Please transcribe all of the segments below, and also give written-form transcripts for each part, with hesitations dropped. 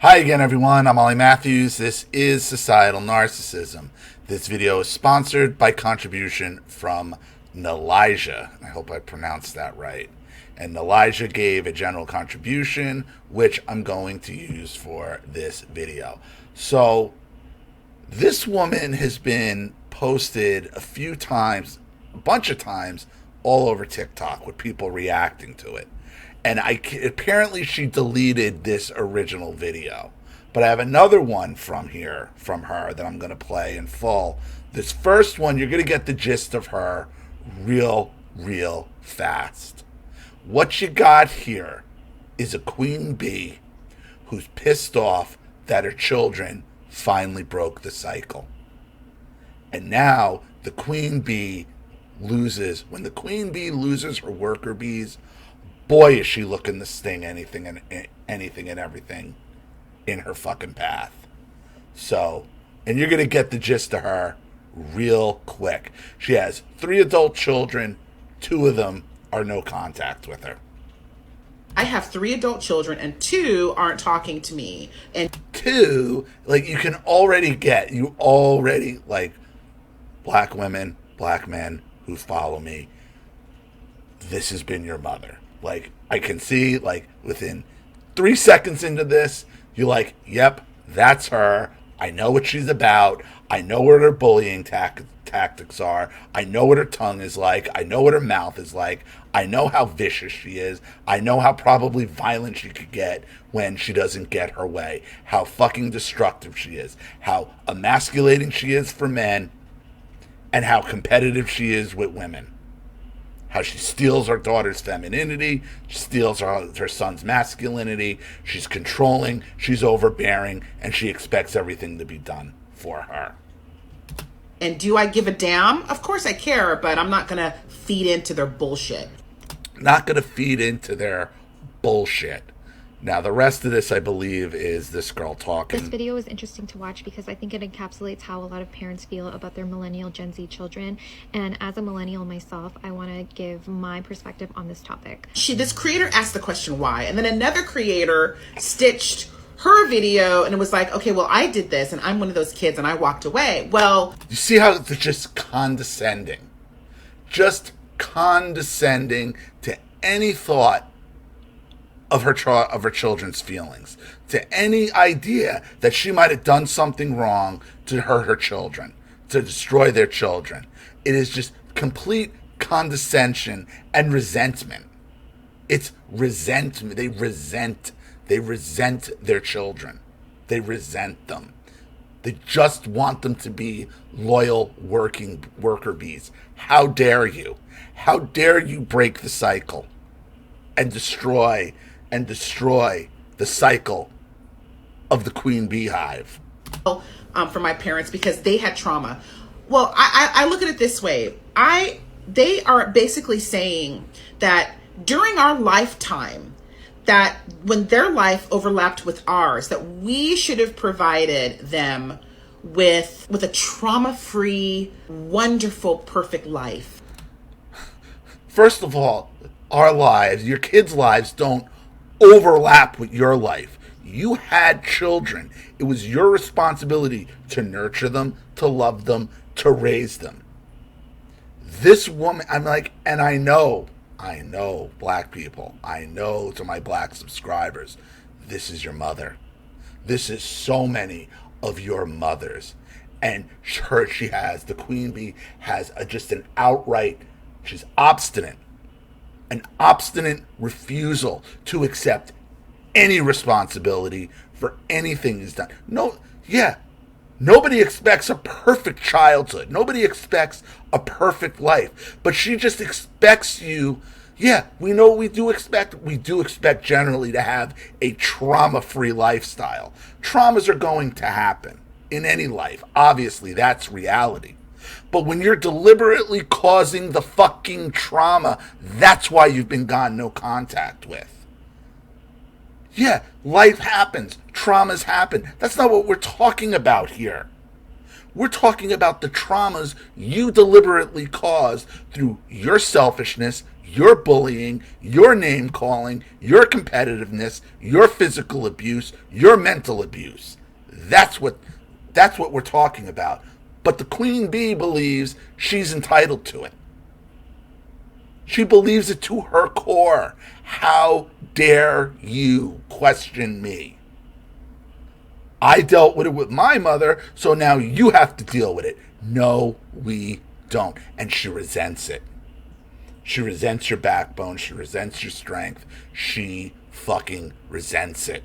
Hi again, everyone. I'm Ollie Matthews. This is Societal Narcissism. This video is sponsored by contribution from Nelijah. I hope I pronounced that right. And Nelijah gave a general contribution, which I'm going to use for this video. So, this woman has been posted a few times, a bunch of times, all over TikTok with people reacting to it. And apparently she deleted this original video. But I have another one from her that I'm going to play in full. This first one, you're going to get the gist of her real fast. What you got here is a queen bee who's pissed off that her children finally broke the cycle. And now the queen bee loses. When the queen bee loses her worker bees, boy, is she looking to sting anything and everything in her fucking path. So, and you're going to get the gist of her real quick. She has 3 adult children. 2 of them are no contact with her. I have 3 adult children and 2 aren't talking to me. And 2, like, you already, like, black women, black men who follow me, this has been your mother. Like, I can see, like, within 3 seconds into this, you're like, yep, that's her. I know what she's about. I know what her bullying tactics are. I know what her tongue is like. I know what her mouth is like. I know how vicious she is. I know how probably violent she could get when she doesn't get her way. How fucking destructive she is. How emasculating she is for men. And how competitive she is with women. How she steals her daughter's femininity, she steals her son's masculinity, she's controlling, she's overbearing, and she expects everything to be done for her. And do I give a damn? Of course I care, but I'm not going to feed into their bullshit. Not going to feed into their bullshit. Now, the rest of this, I believe, is this girl talking. This video is interesting to watch because I think it encapsulates how a lot of parents feel about their millennial Gen Z children. And as a millennial myself, I want to give my perspective on this topic. This creator asked the question why, and then another creator stitched her video and it was like, okay, well, I did this and I'm one of those kids and I walked away. Well, you see how they're just condescending. Just condescending to any thought of her children's feelings, to any idea that she might have done something wrong to hurt her children, to destroy their children. It is just complete condescension and resentment. It's resentment. They resent their children. They resent them. They just want them to be loyal worker bees. How dare you? How dare you break the cycle and destroy the cycle of the queen beehive? For my parents, because they had trauma. Well, I look at it this way. They are basically saying that during our lifetime, that when their life overlapped with ours, that we should have provided them with a trauma-free, wonderful, perfect life. First of all, our lives, your kids' lives, don't overlap with your life. You had children. It was your responsibility to nurture them, to love them, to raise them. This woman, I'm like, and I know, black people, I know to my black subscribers, this is your mother. This is so many of your mothers. And the queen bee has just an outright, she's obstinate. An obstinate refusal to accept any responsibility for anything he's done. Nobody expects a perfect childhood. Nobody expects a perfect life. But she just expects you. Yeah, we know we do expect generally to have a trauma-free lifestyle. Traumas are going to happen in any life. Obviously, that's reality. But when you're deliberately causing the fucking trauma, that's why you've been gone no contact with. Yeah, life happens. Traumas happen. That's not what we're talking about here. We're talking about the traumas you deliberately caused through your selfishness, your bullying, your name calling, your competitiveness, your physical abuse, your mental abuse. That's what we're talking about. But the queen bee believes she's entitled to it. She believes it to her core. How dare you question me? I dealt with it with my mother, so now you have to deal with it. No, we don't. And she resents it. She resents your backbone. She resents your strength. She fucking resents it.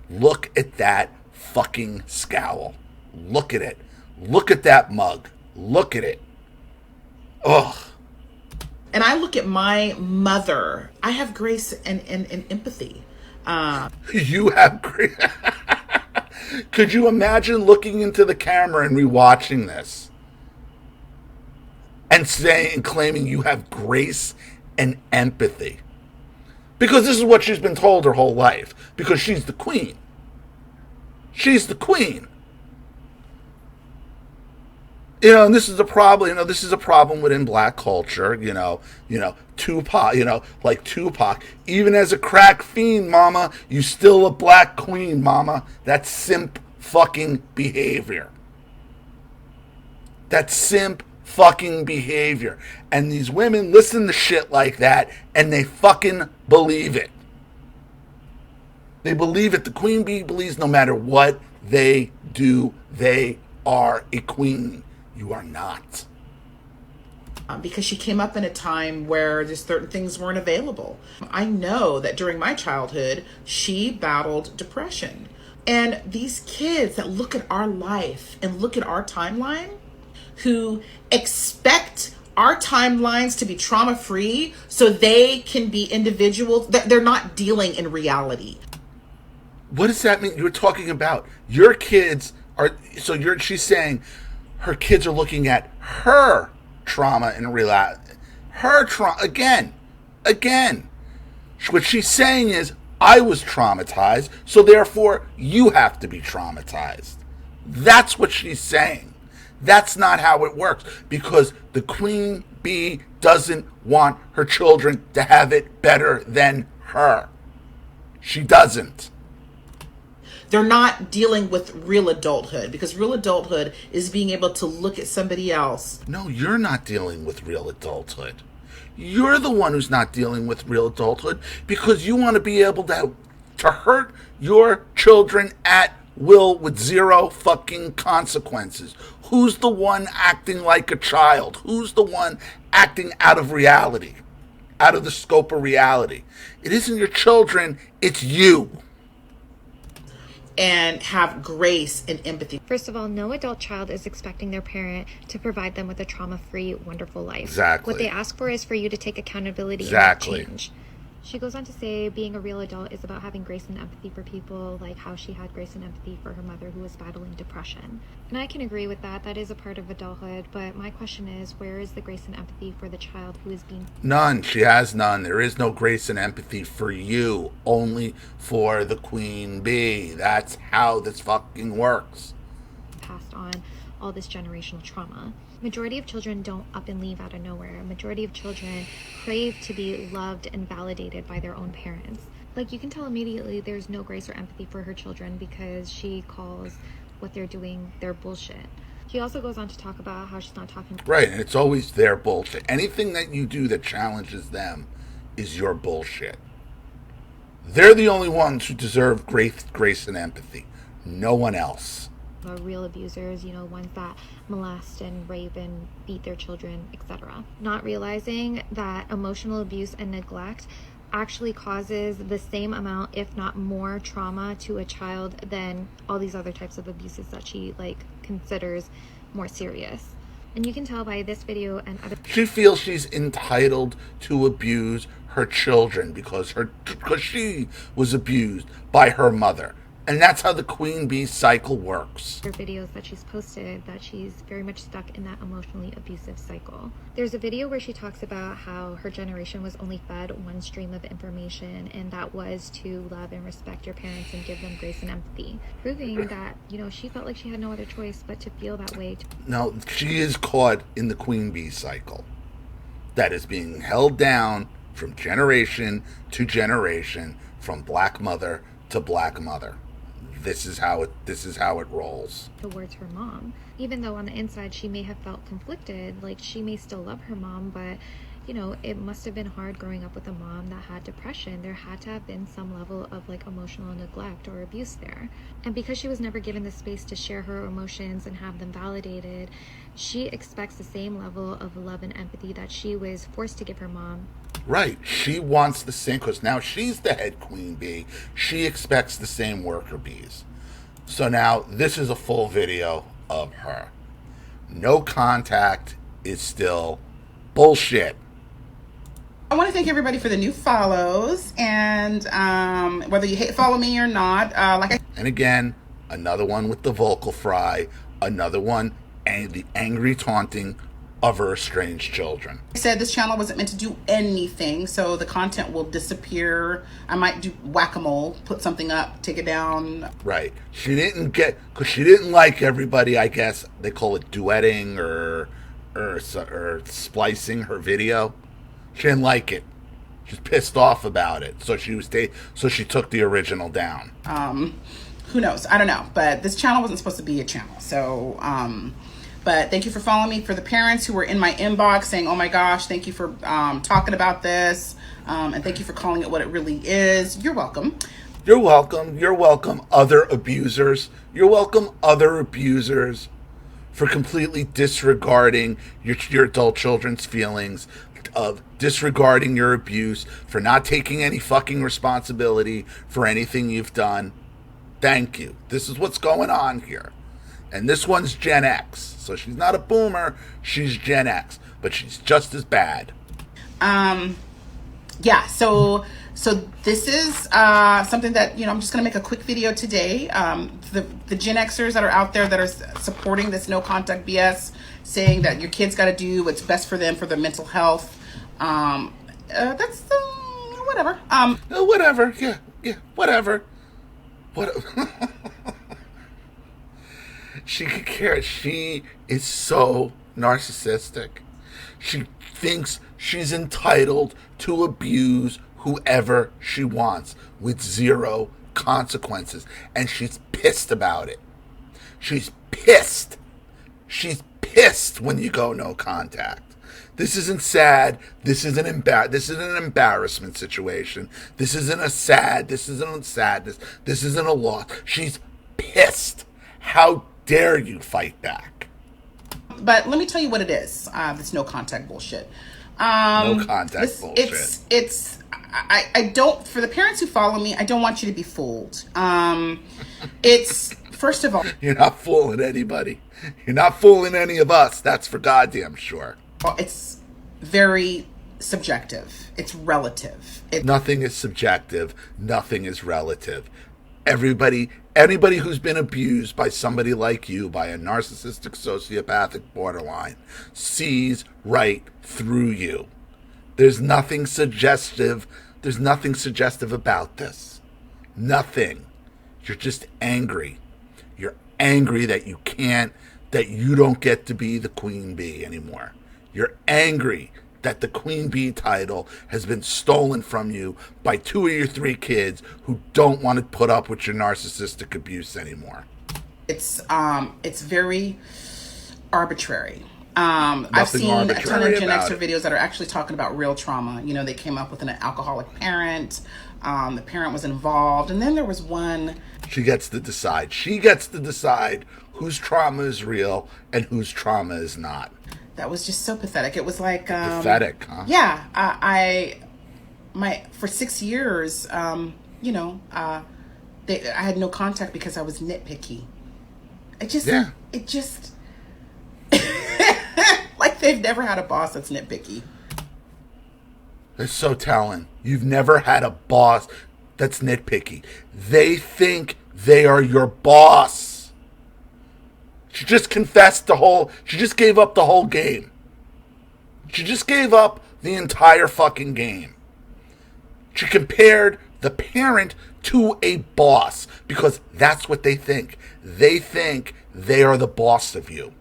Look at that fucking scowl. Look at it. Look at that mug. Look at it. Ugh. And I look at my mother. I have grace and empathy. You have grace. Could you imagine looking into the camera and rewatching this and saying and claiming you have grace and empathy? Because this is what she's been told her whole life. Because she's the queen. She's the queen. And this is a problem. This is a problem within black culture. Tupac. Like Tupac. Even as a crack fiend, mama, you still a black queen, mama. That's simp fucking behavior. That's simp fucking behavior. And these women listen to shit like that, and they fucking believe it. They believe it. The queen bee believes no matter what they do, they are a queen. You are not. Because she came up in a time where just certain things weren't available. I know that during my childhood, she battled depression. And these kids that look at our life and look at our timeline, who expect our timelines to be trauma-free so they can be individuals, that they're not dealing in reality. What does that mean? You're talking about your kids are, she's saying her kids are looking at her trauma and her trauma again. What she's saying is, I was traumatized, so therefore you have to be traumatized. That's what she's saying. That's not how it works, because the queen bee doesn't want her children to have it better than her. She doesn't. They're not dealing with real adulthood, because real adulthood is being able to look at somebody else. No, you're not dealing with real adulthood. You're the one who's not dealing with real adulthood because you want to be able to hurt your children at will with zero fucking consequences. Who's the one acting like a child? Who's the one acting out of reality? Out of the scope of reality? It isn't your children, it's you. And have grace and empathy. First of all, no adult child is expecting their parent to provide them with a trauma-free, wonderful life. Exactly. What they ask for is for you to take accountability Exactly. and change. She goes on to say being a real adult is about having grace and empathy for people, like how she had grace and empathy for her mother who was battling depression. And I can agree with that. That is a part of adulthood. But my question is, where is the grace and empathy for the child who is being... None. She has none. There is no grace and empathy for you. Only for the queen bee. That's how this fucking works. ...passed on all this generational trauma. Majority of children don't up and leave out of nowhere. A majority of children crave to be loved and validated by their own parents. Like, you can tell immediately there's no grace or empathy for her children because she calls what they're doing their bullshit. She also goes on to talk about how she's not talking... Right, and it's always their bullshit. Anything that you do that challenges them is your bullshit. They're the only ones who deserve grace and empathy. No one else. Real abusers, ones that molest and rape and beat their children, etc. Not realizing that emotional abuse and neglect actually causes the same amount, if not more, trauma to a child than all these other types of abuses that she considers more serious. And you can tell by this video and other... She feels she's entitled to abuse her children because she was abused by her mother. And that's how the queen bee cycle works. Videos that she's posted that she's very much stuck in that emotionally abusive cycle. There's a video where she talks about how her generation was only fed one stream of information, and that was to love and respect your parents and give them grace and empathy, proving that she felt like she had no other choice but to feel that way. No, she is caught in the queen bee cycle. that is being held down from generation to generation, from black mother to black mother. This is how it rolls. Towards her mom, even though on the inside she may have felt conflicted, like she may still love her mom, but you know, it must have been hard growing up with a mom that had depression. There had to have been some level of like emotional neglect or abuse there. And because she was never given the space to share her emotions and have them validated, she expects the same level of love and empathy that she was forced to give her mom. Right. She wants the same, because now she's the head queen bee. She expects the same worker bees. So now this is a full video of her. No contact is still bullshit. I want to thank everybody for the new follows, and whether you follow me or not, and again, another one with the vocal fry, another one, and the angry taunting of her estranged children. I said this channel wasn't meant to do anything, so the content will disappear. I might do whack-a-mole, put something up, take it down. Right. She didn't because she didn't like everybody, I guess, they call it duetting or splicing her video. She didn't like it. She's pissed off about it. So she took the original down. Who knows? I don't know. But this channel wasn't supposed to be a channel. So, but thank you for following me. For the parents who were in my inbox saying, oh my gosh, thank you for talking about this. And thank you for calling it what it really is. You're welcome. You're welcome. You're welcome, other abusers. You're welcome, other abusers, for completely disregarding your adult children's feelings, of disregarding your abuse, for not taking any fucking responsibility for anything you've done. Thank you. This is what's going on here. And this one's Gen X. So she's not a boomer, she's Gen X, but she's just as bad. Yeah, so this is something that, you know, I'm just going to make a quick video today. The Gen Xers that are out there that are supporting this no contact BS, saying that your kids got to do what's best for them for their mental health. That's whatever. Whatever. Yeah, whatever. What? She could care. She is so narcissistic. She thinks she's entitled to abuse whoever she wants with zero consequences, and she's pissed about it. She's pissed. She's pissed when you go no contact. This isn't sad. This is an embarrassment situation. This isn't a sad. This isn't a sadness. This isn't a loss. She's pissed. How dare you fight back? But let me tell you what it is. This no contact bullshit. No contact bullshit. It's. I don't. For the parents who follow me, I don't want you to be fooled. It's, first of all, you're not fooling anybody. You're not fooling any of us. That's for goddamn sure. It's very subjective. It's relative. Nothing is subjective. Nothing is relative. Anybody who's been abused by somebody like you, by a narcissistic, sociopathic borderline, sees right through you. There's nothing suggestive. There's nothing suggestive about this. Nothing. You're just angry. You're angry that you don't get to be the queen bee anymore. You're angry that the queen bee title has been stolen from you by 2 of your 3 kids who don't want to put up with your narcissistic abuse anymore. It's very arbitrary. I've seen a ton of Gen Xer videos that are actually talking about real trauma. You know, they came up with an alcoholic parent. The parent was involved. And then there was one. She gets to decide. She gets to decide whose trauma is real and whose trauma is not. That was just so pathetic. It was like pathetic, huh? Yeah, for 6 years, you know, I had no contact because I was nitpicky. It just like they've never had a boss that's nitpicky. They're so telling. You've never had a boss that's nitpicky. They think they are your boss. She just confessed she just gave up the whole game. She just gave up the entire fucking game. She compared the parent to a boss because that's what they think. They think they are the boss of you.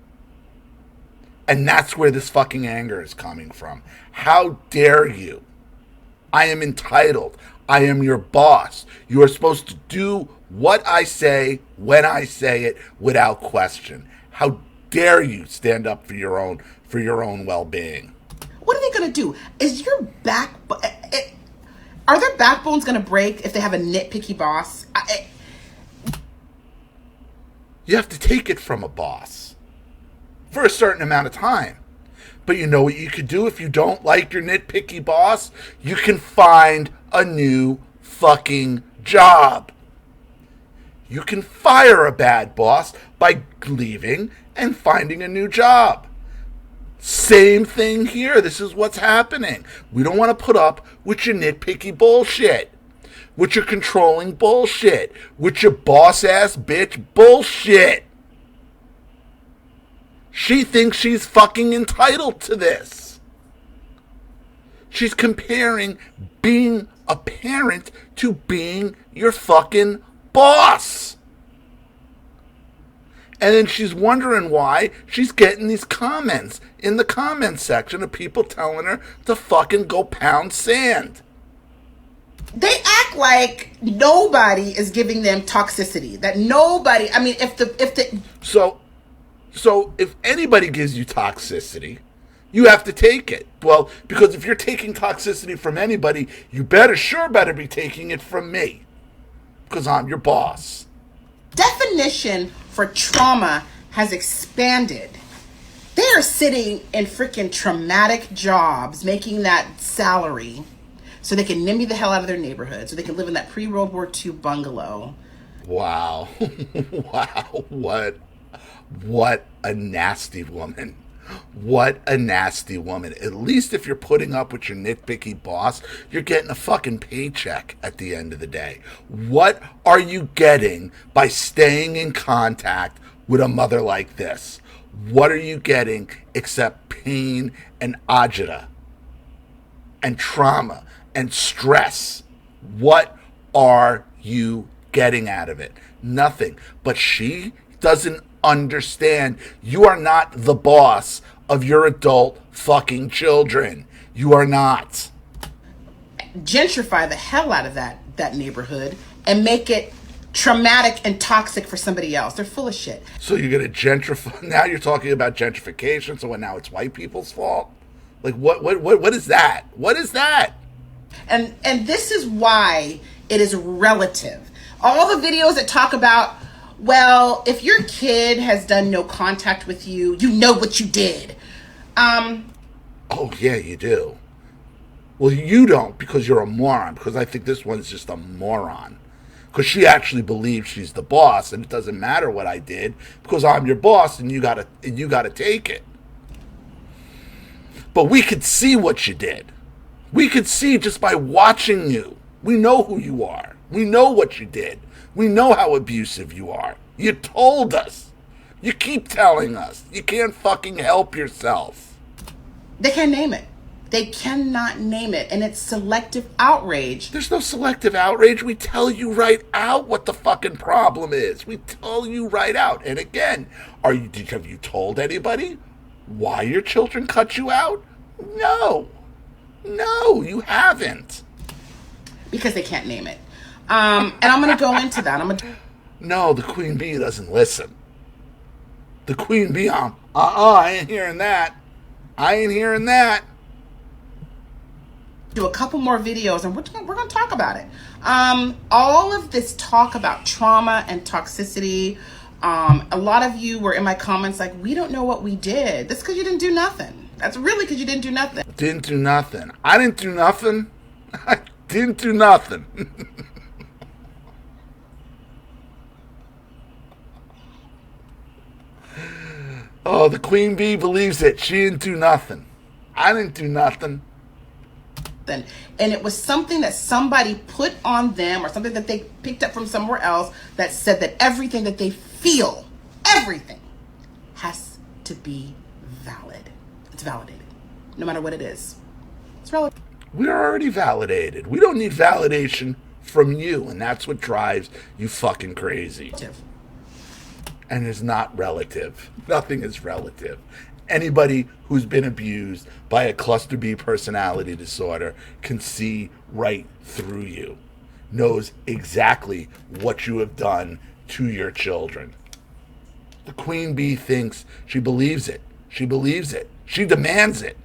And that's where this fucking anger is coming from. How dare you? I am entitled. I am your boss. You are supposed to do what I say when I say it without question. How dare you stand up for your own well-being? What are they going to do? Is your are their backbones going to break if they have a nitpicky boss? You have to take it from a boss for a certain amount of time. But you know what you could do if you don't like your nitpicky boss? You can find a new fucking job. You can fire a bad boss by leaving and finding a new job. Same thing here. This is what's happening. We don't want to put up with your nitpicky bullshit, with your controlling bullshit, with your boss-ass bitch bullshit. She thinks she's fucking entitled to this. She's comparing being a parent to being your fucking boss. And then she's wondering why she's getting these comments in the comment section of people telling her to fucking go pound sand. They act like nobody is giving them toxicity. That nobody, I mean, So if anybody gives you toxicity, you have to take it. Well, because if you're taking toxicity from anybody, you better be taking it from me. Because I'm your boss. Definition for trauma has expanded. They are sitting in freaking traumatic jobs, making that salary so they can NIMBY the hell out of their neighborhood, so they can live in that pre-World War II bungalow. Wow. Wow. What a nasty woman. What a nasty woman. At least if you're putting up with your nitpicky boss, you're getting a fucking paycheck at the end of the day. What are you getting by staying in contact with a mother like this? What are you getting except pain and agita and trauma and stress? What are you getting out of it? Nothing. But she doesn't understand. You are not the boss of your adult fucking children. You are not. Gentrify the hell out of that neighborhood and make it traumatic and toxic for somebody else. They're full of shit. So you're going to gentrify. Now you're talking about gentrification. So now it's white people's fault. Like what is that? What is that? And this is why it is relative. All the videos that talk about, well, if your kid has done no contact with you, you know what you did. Oh, yeah, you do. Well, you don't because you're a moron. Because I think this one's just a moron. Because she actually believes she's the boss, and it doesn't matter what I did because I'm your boss, and you gotta take it. But we could see what you did. We could see just by watching you. We know who you are. We know what you did. We know how abusive you are. You told us. You keep telling us. You can't fucking help yourself. They can't name it. They cannot name it. And it's selective outrage. There's no selective outrage. We tell you right out what the fucking problem is. We tell you right out. And again, have you told anybody why your children cut you out? No. No, you haven't. Because they can't name it. And I'm going to go into that. No, the Queen Bee doesn't listen. The Queen Bee, I ain't hearing that. I ain't hearing that. Do a couple more videos and we're going to talk about it. All of this talk about trauma and toxicity, a lot of you were in my comments like, we don't know what we did. That's because you didn't do nothing. That's really because you didn't do nothing. Didn't do nothing. I didn't do nothing. I didn't do nothing. Oh, the Queen Bee believes it. She didn't do nothing. I didn't do nothing. And it was something that somebody put on them or something that they picked up from somewhere else that said that everything that they feel, everything, has to be valid. It's validated, no matter what it is. It's relative. We're already validated. We don't need validation from you, and that's what drives you fucking crazy. And it's not relative. Nothing is relative. Anybody who's been abused by a cluster B personality disorder can see right through you, knows exactly what you have done to your children. The queen bee thinks she believes it. She believes it. She demands it.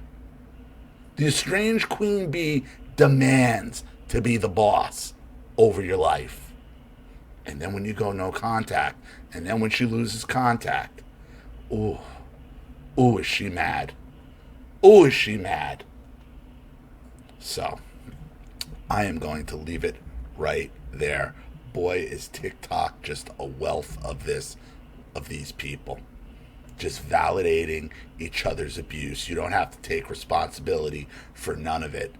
The estranged queen bee demands to be the boss over your life. And then when you go no contact, and then when she loses contact, ooh, is she mad. Ooh, is she mad. So, I am going to leave it right there. Boy, is TikTok just a wealth of these people. Just validating each other's abuse. You don't have to take responsibility for none of it.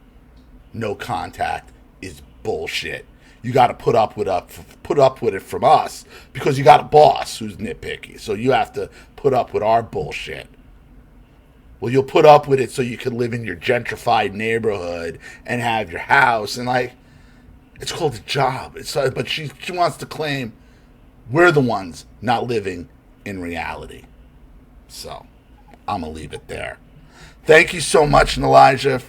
No contact is bullshit. You got to put up with it from us because you got a boss who's nitpicky. So you have to put up with our bullshit. Well, you'll put up with it so you can live in your gentrified neighborhood and have your house and it's called a job. But she wants to claim we're the ones not living in reality. So I'm gonna leave it there. Thank you so much, Elijah,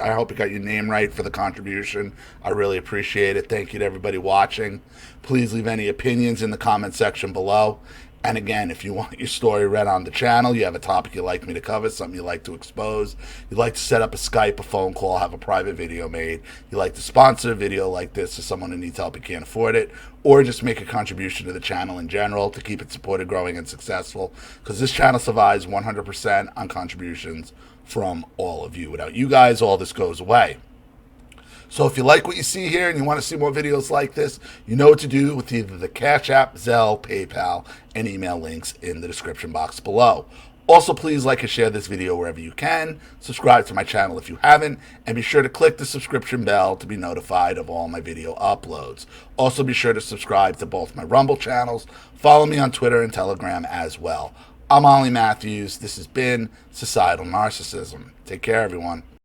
I hope you got your name right, for the contribution. I really appreciate it. Thank you to everybody watching. Please leave any opinions in the comment section below. And again, if you want your story read on the channel, you have a topic you'd like me to cover, something you'd like to expose, you'd like to set up a Skype, a phone call, have a private video made, you'd like to sponsor a video like this to someone who needs help and can't afford it, or just make a contribution to the channel in general to keep it supported, growing, and successful, because this channel survives 100% on contributions from all of you. Without you guys, all this goes away. So if you like what you see here and you want to see more videos like this, you know what to do with either the Cash App, Zelle, PayPal, and email links in the description box below. Also, please like and share this video wherever you can. Subscribe to my channel if you haven't, and be sure to click the subscription bell to be notified of all my video uploads. Also, be sure to subscribe to both my Rumble channels. Follow me on Twitter and Telegram as well. I'm Ollie Matthews. This has been Societal Narcissism. Take care, everyone.